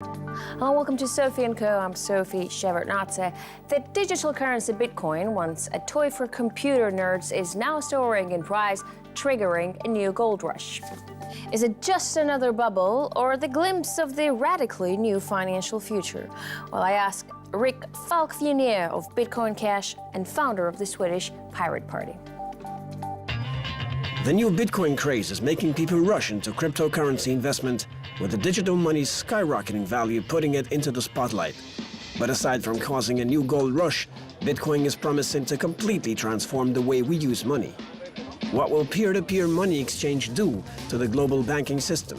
Hello, welcome to Sophie & Co. I'm Sophie Shevardnadze. The digital currency Bitcoin, once a toy for computer nerds, is now soaring in price, triggering a new gold rush. Is it just another bubble or the glimpse of the radically new financial future? Well, I asked Rick Falk-Vignère of Bitcoin Cash and founder of the Swedish Pirate Party. The new Bitcoin craze is making people rush into cryptocurrency investment, with the digital money's skyrocketing value putting it into the spotlight. But aside from causing a new gold rush, Bitcoin is promising to completely transform the way we use money. What will peer-to-peer money exchange do to the global banking system?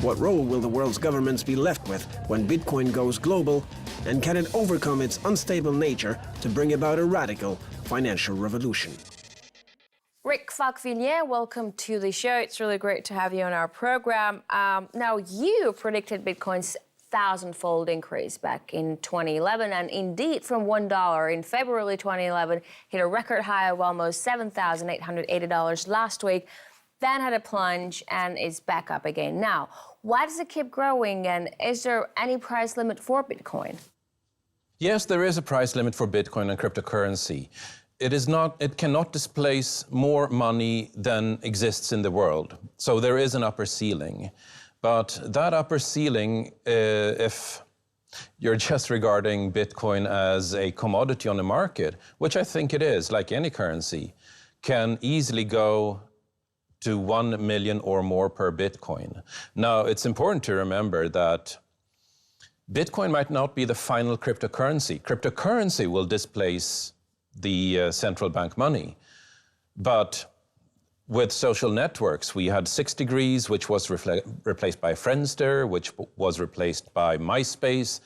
What role will the world's governments be left with when Bitcoin goes global? And can it overcome its unstable nature to bring about a radical financial revolution? Rick Falk-Vignère, welcome to the show. It's really great to have you on our program. Now, you predicted Bitcoin's thousand-fold increase back in 2011, and indeed, from $1 in February 2011, hit a record high of almost $7,880 last week, then had a plunge and is back up again now. Why does it keep growing, and is there any price limit for Bitcoin? Yes, there is a price limit for Bitcoin and cryptocurrency. It cannot displace more money than exists in the world. So there is an upper ceiling. But that upper ceiling, if you're just regarding Bitcoin as a commodity on the market, which I think it is, like any currency, can easily go to 1 million or more per Bitcoin. Now, it's important to remember that Bitcoin might not be the final cryptocurrency. Cryptocurrency will displace the central bank money. But with social networks, we had 6 Degrees, which was replaced by Friendster, which was replaced by MySpace,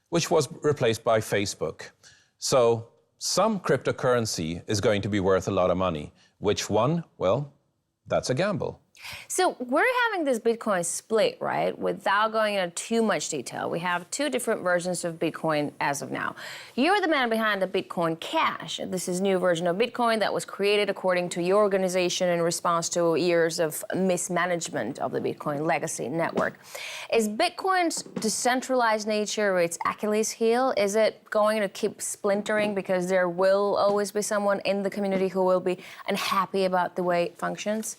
which was replaced by Facebook. So some cryptocurrency is going to be worth a lot of money. Which one? Well, that's a gamble. So we're having this Bitcoin split, right? Without going into too much detail, we have 2 different versions of Bitcoin as of now. You're the man behind the Bitcoin Cash. This is a new version of Bitcoin that was created according to your organization in response to years of mismanagement of the Bitcoin legacy network. Is Bitcoin's decentralized nature its Achilles heel? Is it going to keep splintering because there will always be someone in the community who will be unhappy about the way it functions?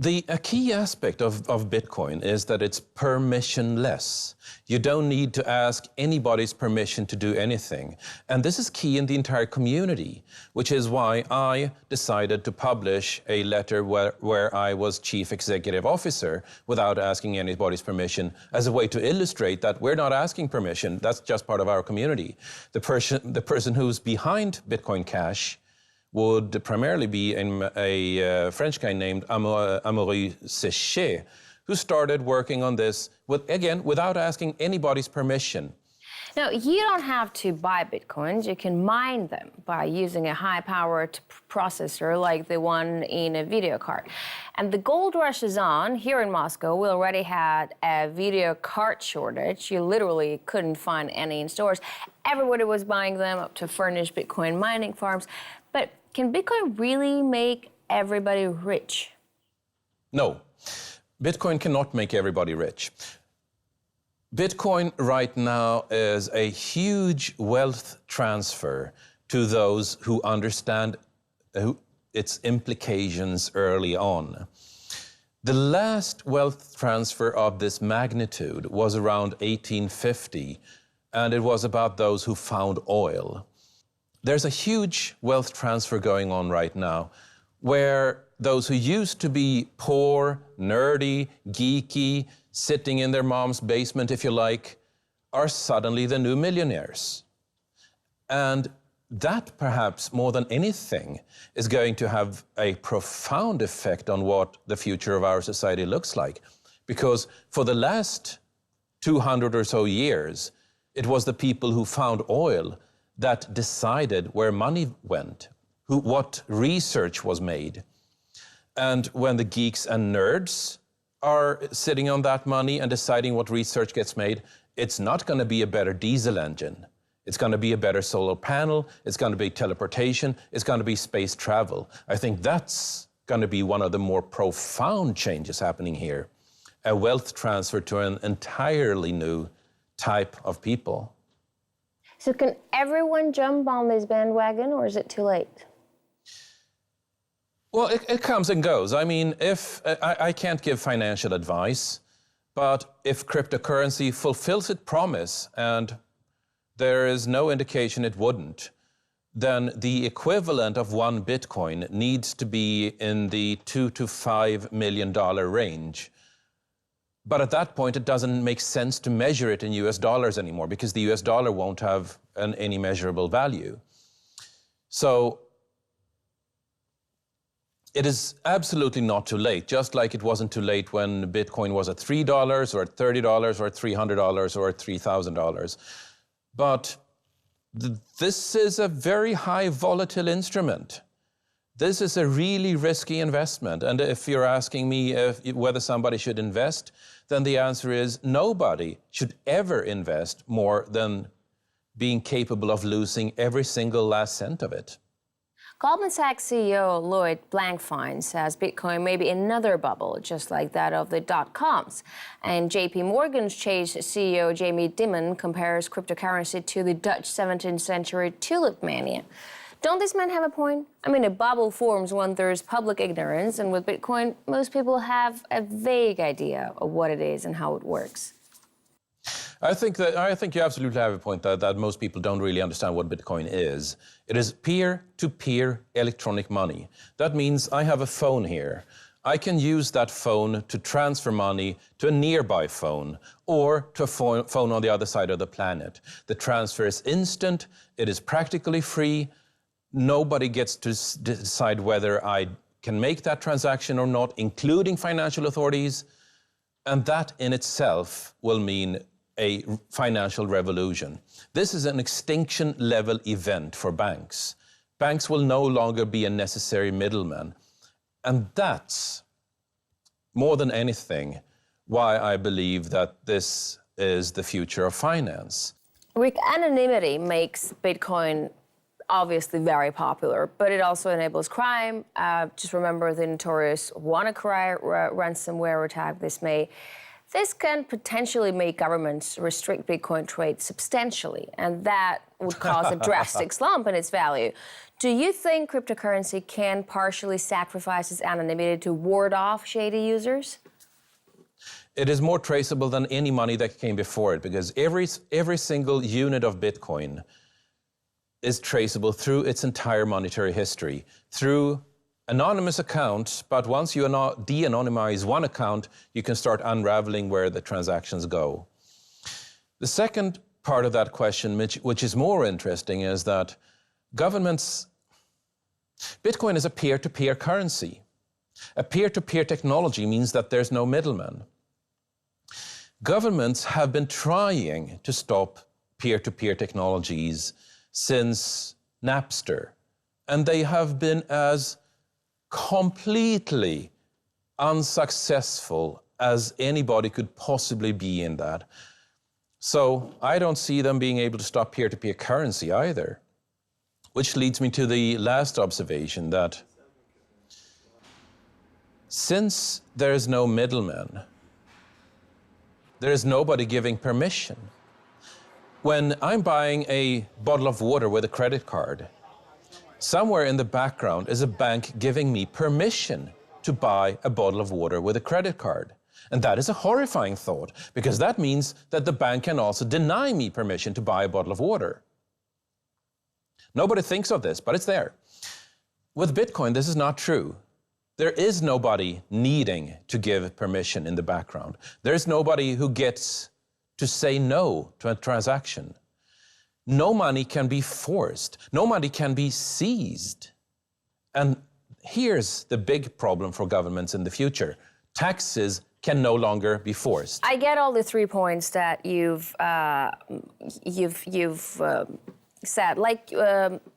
A key aspect of Bitcoin is that it's permissionless. You don't need to ask anybody's permission to do anything. And this is key in the entire community, which is why I decided to publish a letter where I was chief executive officer without asking anybody's permission, as a way to illustrate that we're not asking permission. That's just part of our community. The person who's behind Bitcoin Cash would primarily be a French guy named Amaury Séchet, who started working on this, without asking anybody's permission. Now, you don't have to buy Bitcoins. You can mine them by using a high-powered processor like the one in a video card. And the gold rush is on. Here in Moscow, we already had a video card shortage. You literally couldn't find any in stores. Everybody was buying them up to furnish Bitcoin mining farms. But can Bitcoin really make everybody rich? No, Bitcoin cannot make everybody rich. Bitcoin right now is a huge wealth transfer to those who understand its implications early on. The last wealth transfer of this magnitude was around 1850, and it was about those who found oil. There's a huge wealth transfer going on right now, where those who used to be poor, nerdy, geeky, sitting in their mom's basement, if you like, are suddenly the new millionaires. And that, perhaps more than anything, is going to have a profound effect on what the future of our society looks like. Because for the last 200 or so years, it was the people who found oil that decided where money went, what research was made. And when the geeks and nerds are sitting on that money and deciding what research gets made, it's not going to be a better diesel engine. It's going to be a better solar panel. It's going to be teleportation. It's going to be space travel. I think that's going to be one of the more profound changes happening here. a wealth transfer to an entirely new type of people. So can everyone jump on this bandwagon, or is it too late? Well, it comes and goes. I mean, I can't give financial advice, but if cryptocurrency fulfills its promise, and there is no indication it wouldn't, then the equivalent of one Bitcoin needs to be in the $2 to $5 million range. But at that point, it doesn't make sense to measure it in US dollars anymore, because the US dollar won't have any measurable value. So it is absolutely not too late, just like it wasn't too late when Bitcoin was at $3 or at $30 or at $300 or at $3,000. But this is a very high volatile instrument. This is a really risky investment. And if you're asking me whether somebody should invest, then the answer is nobody should ever invest more than being capable of losing every single last cent of it. Goldman Sachs CEO Lloyd Blankfein says Bitcoin may be another bubble, just like that of the dot-coms. And JP Morgan's Chase CEO Jamie Dimon compares cryptocurrency to the Dutch 17th century tulip mania. Don't these men have a point? I mean, a bubble forms when there's public ignorance, and with Bitcoin, most people have a vague idea of what it is and how it works. I think you absolutely have a point that most people don't really understand what Bitcoin is. It is peer-to-peer electronic money. That means I have a phone here. I can use that phone to transfer money to a nearby phone or to a phone on the other side of the planet. The transfer is instant, it is practically free. Nobody gets to decide whether I can make that transaction or not, including financial authorities. And that in itself will mean a financial revolution. This is an extinction-level event for banks. Banks will no longer be a necessary middleman. And that's, more than anything, why I believe that this is the future of finance. Rick, anonymity makes Bitcoin obviously very popular, but it also enables crime. Just remember the notorious WannaCry ransomware attack this May. This can potentially make governments restrict Bitcoin trade substantially, and that would cause a drastic slump in its value. Do you think cryptocurrency can partially sacrifice its anonymity to ward off shady users? It is more traceable than any money that came before it, because every single unit of Bitcoin is traceable through its entire monetary history, through anonymous accounts, but once you de-anonymize one account, you can start unraveling where the transactions go. The second part of that question, which is more interesting, is that Bitcoin is a peer-to-peer currency. A peer-to-peer technology means that there's no middleman. Governments have been trying to stop peer-to-peer technologies since Napster, and they have been as completely unsuccessful as anybody could possibly be in that. So I don't see them being able to stop peer-to-peer currency either. Which leads me to the last observation, that since there is no middleman, there is nobody giving permission. When I'm buying a bottle of water with a credit card, somewhere in the background is a bank giving me permission to buy a bottle of water with a credit card. And that is a horrifying thought, because that means that the bank can also deny me permission to buy a bottle of water. Nobody thinks of this, but it's there. With Bitcoin, this is not true. There is nobody needing to give permission in the background. There is nobody who gets to say no to a transaction. No money can be forced. No money can be seized. And here's the big problem for governments in the future. Taxes can no longer be forced. I get all the 3 points that you've said. Like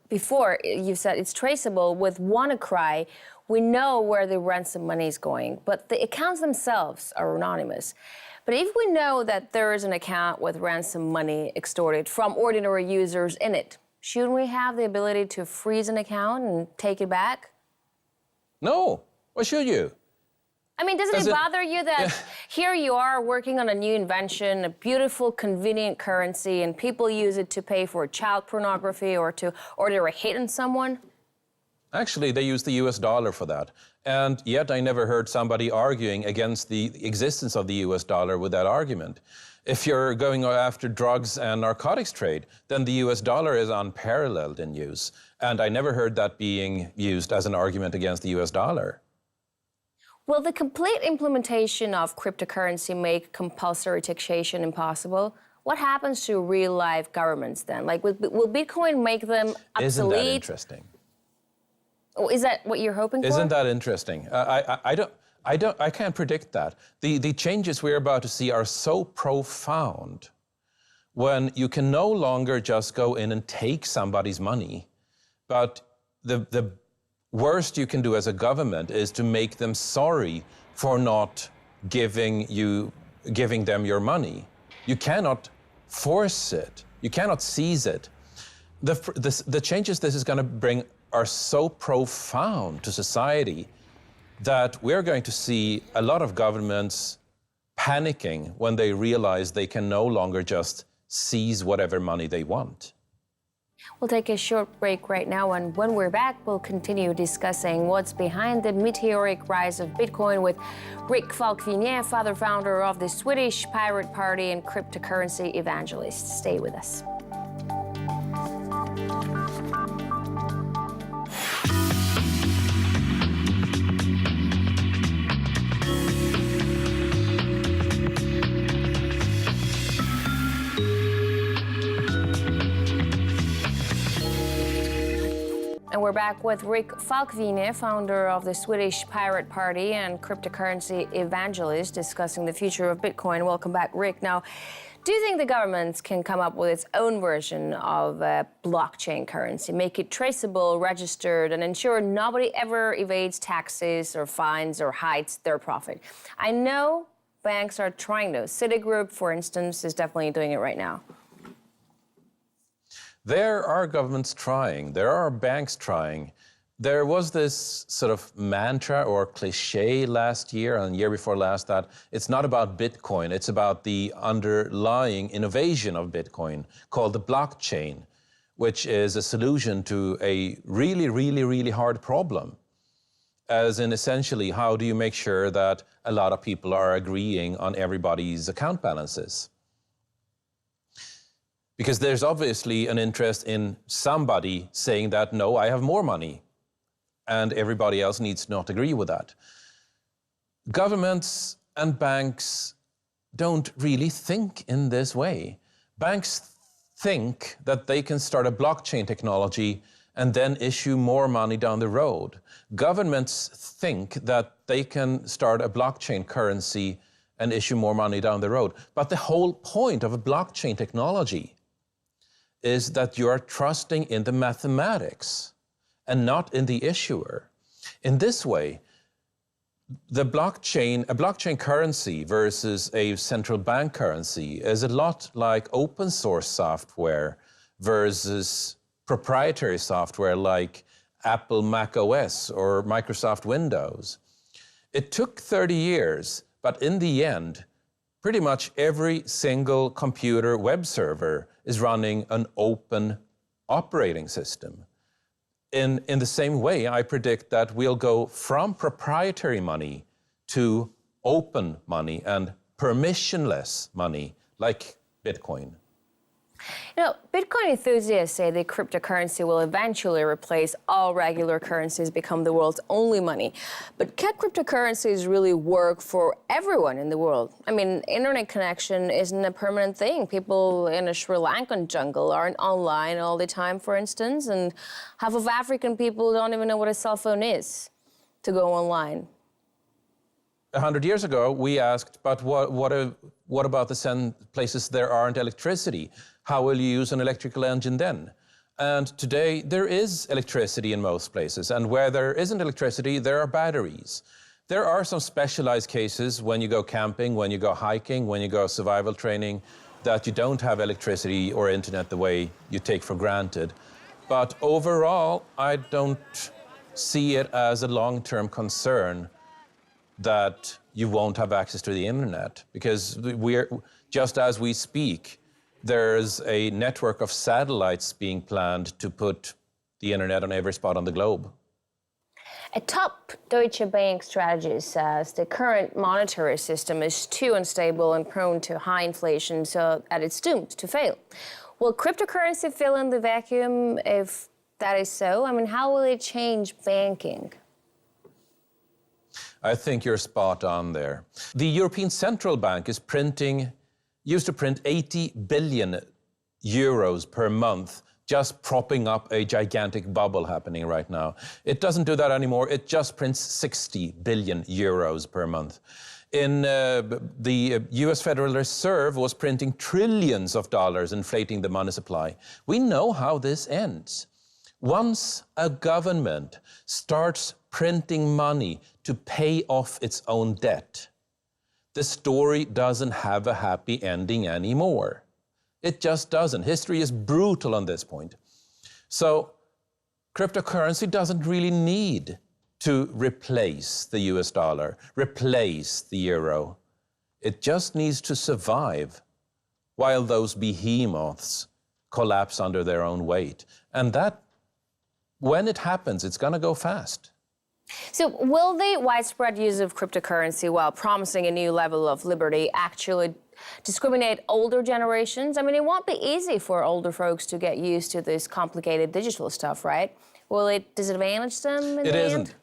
before, you said it's traceable. With WannaCry, we know where the ransom money is going, but the accounts themselves are anonymous. But if we know that there is an account with ransom money extorted from ordinary users in it, shouldn't we have the ability to freeze an account and take it back? No. Why should you? I mean, doesn't it bother you that here you are working on a new invention, a beautiful, convenient currency, and people use it to pay for child pornography or to order a hit on someone? Actually, they use the US dollar for that. And yet I never heard somebody arguing against the existence of the US dollar with that argument. If you're going after drugs and narcotics trade, then the US dollar is unparalleled in use. And I never heard that being used as an argument against the US dollar. Will the complete implementation of cryptocurrency make compulsory taxation impossible? What happens to real-life governments then? Like, will Bitcoin make them obsolete? Isn't that interesting? Oh, is that what you're hoping for? Isn't that interesting? I can't predict that. The changes we're about to see are so profound when you can no longer just go in and take somebody's money, but the worst you can do as a government is to make them sorry for not giving them your money. You cannot force it. You cannot seize it. The changes this is going to bring are so profound to society that we're going to see a lot of governments panicking when they realize they can no longer just seize whatever money they want. We'll take a short break right now, and when we're back, we'll continue discussing what's behind the meteoric rise of Bitcoin with Rik Falk-Vigne, founder of the Swedish Pirate Party and cryptocurrency evangelist. Stay with us. And we're back with Rik Falk-Vigne, founder of the Swedish Pirate Party and cryptocurrency evangelist, discussing the future of Bitcoin. Welcome back, Rik. Now, do you think the government can come up with its own version of a blockchain currency, make it traceable, registered, and ensure nobody ever evades taxes or fines or hides their profit? I know banks are trying those. Citigroup, for instance, is definitely doing it right now. There are governments trying, there are banks trying. There was this sort of mantra or cliche last year and the year before last that it's not about Bitcoin, it's about the underlying innovation of Bitcoin called the blockchain, which is a solution to a really hard problem. As in essentially, how do you make sure that a lot of people are agreeing on everybody's account balances? Because there's obviously an interest in somebody saying that, no, I have more money, and everybody else needs to not agree with that. Governments and banks don't really think in this way. Banks think that they can start a blockchain technology and then issue more money down the road. Governments think that they can start a blockchain currency and issue more money down the road. But the whole point of a blockchain technology is that you are trusting in the mathematics and not in the issuer. In this way, a blockchain currency versus a central bank currency is a lot like open source software versus proprietary software like Apple Mac OS or Microsoft Windows. It took 30 years, but in the end, pretty much every single computer web server is running an open operating system. In the same way, I predict that we'll go from proprietary money to open money and permissionless money like Bitcoin. You know, Bitcoin enthusiasts say the cryptocurrency will eventually replace all regular currencies, become the world's only money. But can cryptocurrencies really work for everyone in the world? I mean, internet connection isn't a permanent thing. People in a Sri Lankan jungle aren't online all the time, for instance, and half of African people don't even know what a cell phone is to go online. 100 years ago, we asked, but what about the places there aren't electricity? How will you use an electrical engine then? And today, there is electricity in most places. And where there isn't electricity, there are batteries. There are some specialized cases when you go camping, when you go hiking, when you go survival training, that you don't have electricity or internet the way you take for granted. But overall, I don't see it as a long-term concern. that you won't have access to the internet, because just as we speak, there's a network of satellites being planned to put the internet on every spot on the globe. A top Deutsche Bank strategist says the current monetary system is too unstable and prone to high inflation, so that it's doomed to fail. Will cryptocurrency fill in the vacuum if that is so? I mean, how will it change banking? I think you're spot on there. The European Central Bank used to print 80 billion euros per month, just propping up a gigantic bubble happening right now. It doesn't do that anymore. It just prints 60 billion euros per month. The US Federal Reserve was printing trillions of dollars, inflating the money supply. We know how this ends. Once a government starts printing money to pay off its own debt, the story doesn't have a happy ending anymore. It just doesn't. History is brutal on this point. So cryptocurrency doesn't really need to replace the US dollar, replace the euro. It just needs to survive while those behemoths collapse under their own weight. And that, when it happens, it's going to go fast. So will the widespread use of cryptocurrency while promising a new level of liberty actually discriminate older generations? I mean, it won't be easy for older folks to get used to this complicated digital stuff, right? Will it disadvantage them in the end? It isn't.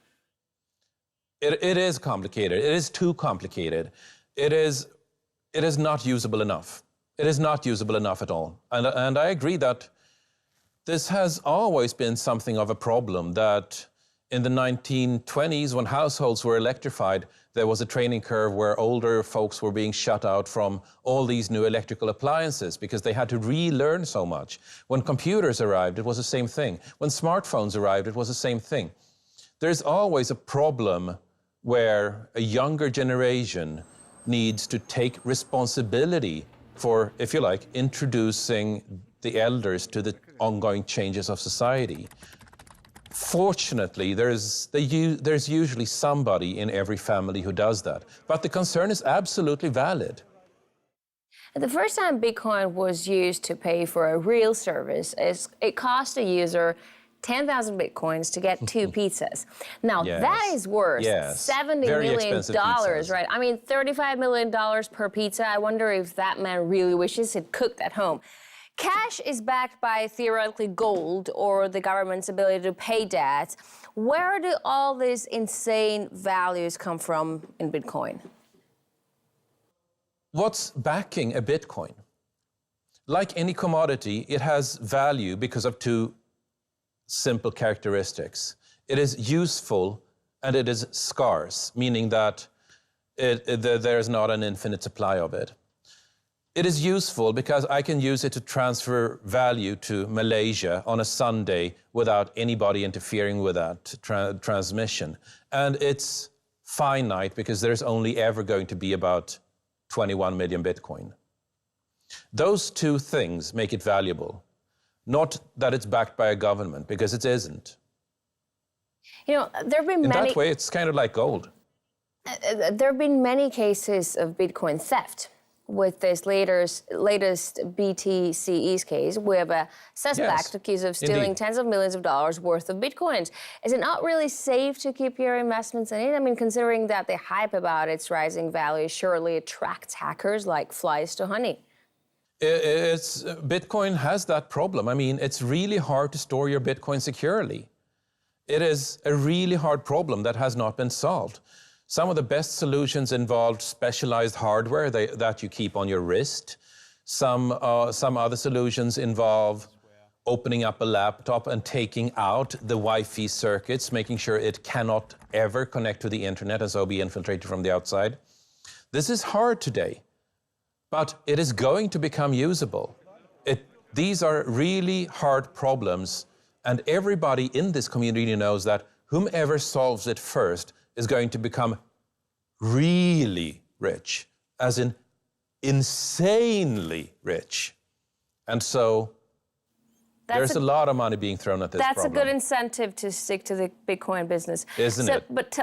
It is complicated. It is too complicated. It is not usable enough. It is not usable enough at all. And I agree that this has always been something of a problem, that in the 1920s, when households were electrified, there was a training curve where older folks were being shut out from all these new electrical appliances because they had to relearn so much. When computers arrived, it was the same thing. When smartphones arrived, it was the same thing. There's always a problem where a younger generation needs to take responsibility for, if you like, introducing the elders to the ongoing changes of society. Fortunately, there's usually somebody in every family who does that. But the concern is absolutely valid. The first time Bitcoin was used to pay for a real service, it cost a user 10,000 Bitcoins to get 2 pizzas. Now, Yes. that is worth Yes. $70 Very million, expensive pizzas. right? I mean, $35 million per pizza. I wonder if that man really wishes he'd cooked at home. Cash is backed by theoretically gold or the government's ability to pay debt. Where do all these insane values come from in Bitcoin? What's backing a Bitcoin? Like any commodity, it has value because of 2 simple characteristics. It is useful and it is scarce, meaning that there's not an infinite supply of it. It is useful because I can use it to transfer value to Malaysia on a Sunday without anybody interfering with that transmission. And it's finite because there's only ever going to be about 21 million Bitcoin. Those 2 things make it valuable. Not that it's backed by a government, because it isn't. You know, there have been In many... that way, it's kind of like gold. There have been many cases of Bitcoin theft. With this latest BTCE's case, we have a suspect accused of stealing indeed. tens of millions of dollars worth of Bitcoins. Is it not really safe to keep your investments in it? I mean, considering that the hype about its rising value surely attracts hackers like flies to honey. Bitcoin has that problem. I mean, it's really hard to store your Bitcoin securely. It is a really hard problem that has not been solved. Some of the best solutions involved specialized hardware that you keep on your wrist. Some other solutions involve opening up a laptop and taking out the Wi-Fi circuits, making sure it cannot ever connect to the internet and so be infiltrated from the outside. This is hard today, but it is going to become usable. These are really hard problems, and everybody in this community knows that whomever solves it first is going to become really rich, as in insanely rich. And so There's a lot of money being thrown at this That's problem. a good incentive to stick to the Bitcoin business. Isn't it? But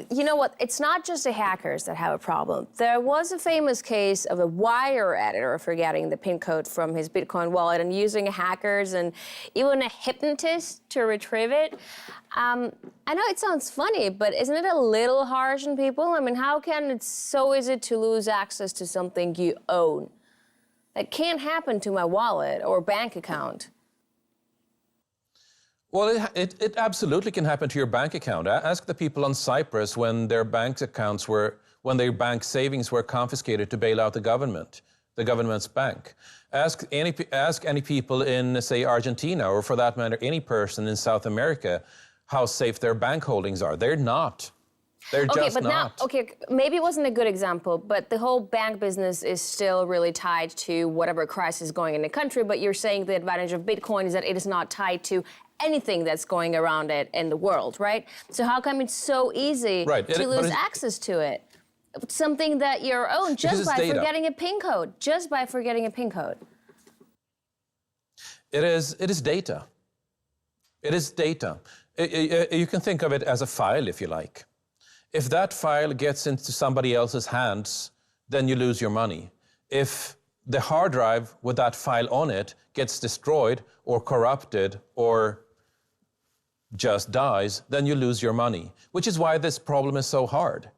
you know what? It's not just the hackers that have a problem. There was a famous case of a wire editor forgetting the PIN code from his Bitcoin wallet and using hackers and even a hypnotist to retrieve it. I know it sounds funny, but isn't it a little harsh on people? I mean, how can it so easy to lose access to something you own? That can't happen to my wallet or bank account. Well, it absolutely can happen to your bank account. Ask the people on Cyprus when their bank savings were confiscated to bail out the government's bank. Ask any people in, say, Argentina, or for that matter, any person in South America, how safe their bank holdings are. They're not. They're just not. Maybe it wasn't a good example, but the whole bank business is still really tied to whatever crisis is going in the country. But you're saying the advantage of Bitcoin is that it is not tied to anything that's going around it in the world, right? So how come it's so easy to lose access to it? Something that you own just by forgetting a PIN code. Just by forgetting a PIN code. It is data. It is data. You can think of it as a file, if you like. If that file gets into somebody else's hands, then you lose your money. If the hard drive with that file on it gets destroyed or corrupted or just dies, then you lose your money, which is why this problem is so hard,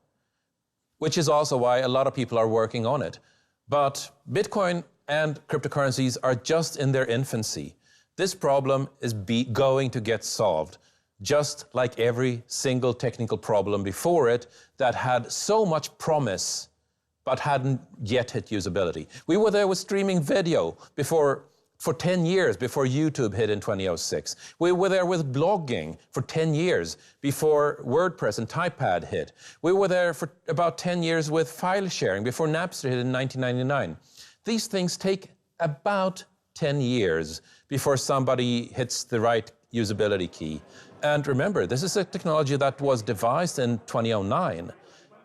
which is also why a lot of people are working on it. But Bitcoin and cryptocurrencies are just in their infancy. This problem is going to get solved, just like every single technical problem before it that had so much promise but hadn't yet hit usability. We were there with streaming video for 10 years before YouTube hit in 2006. We were there with blogging for 10 years before WordPress and Typepad hit. We were there for about 10 years with file sharing before Napster hit in 1999. These things take about 10 years before somebody hits the right usability key. And remember, this is a technology that was devised in 2009.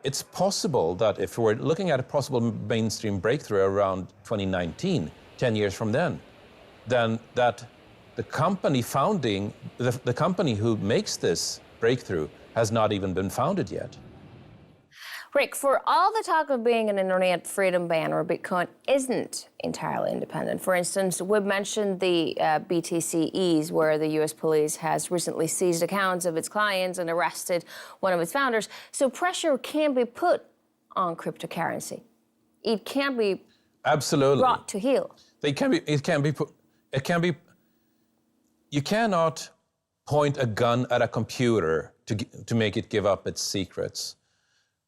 It's possible that if we're looking at a possible mainstream breakthrough around 2019, 10 years from then that the company the company who makes this breakthrough has not even been founded yet. Rick, for all the talk of being an internet freedom banner, Bitcoin isn't entirely independent. For instance, we've mentioned the BTC-E's, where the U.S. police has recently seized accounts of its clients and arrested one of its founders. So pressure can be put on cryptocurrency. It can be brought to heel. You cannot point a gun at a computer to make it give up its secrets.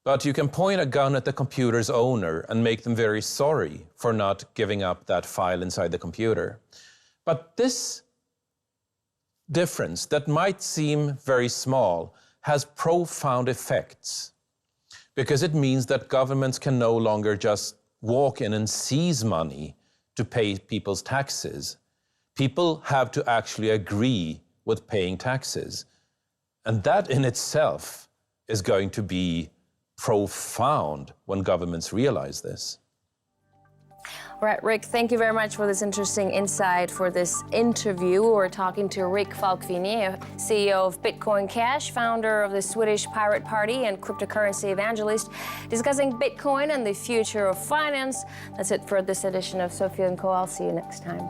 But you can point a gun at the computer's owner and make them very sorry for not giving up that file inside the computer. But this difference that might seem very small has profound effects, because it means that governments can no longer just walk in and seize money to pay people's taxes. People have to actually agree with paying taxes. And that in itself is going to be profound when governments realize this. All right, Rick, thank you very much for this interesting insight for this interview. We're talking to Rick Falkvinge, CEO of Bitcoin Cash, founder of the Swedish Pirate Party and cryptocurrency evangelist, discussing Bitcoin and the future of finance. That's it for this edition of Sophie & Co. I'll see you next time.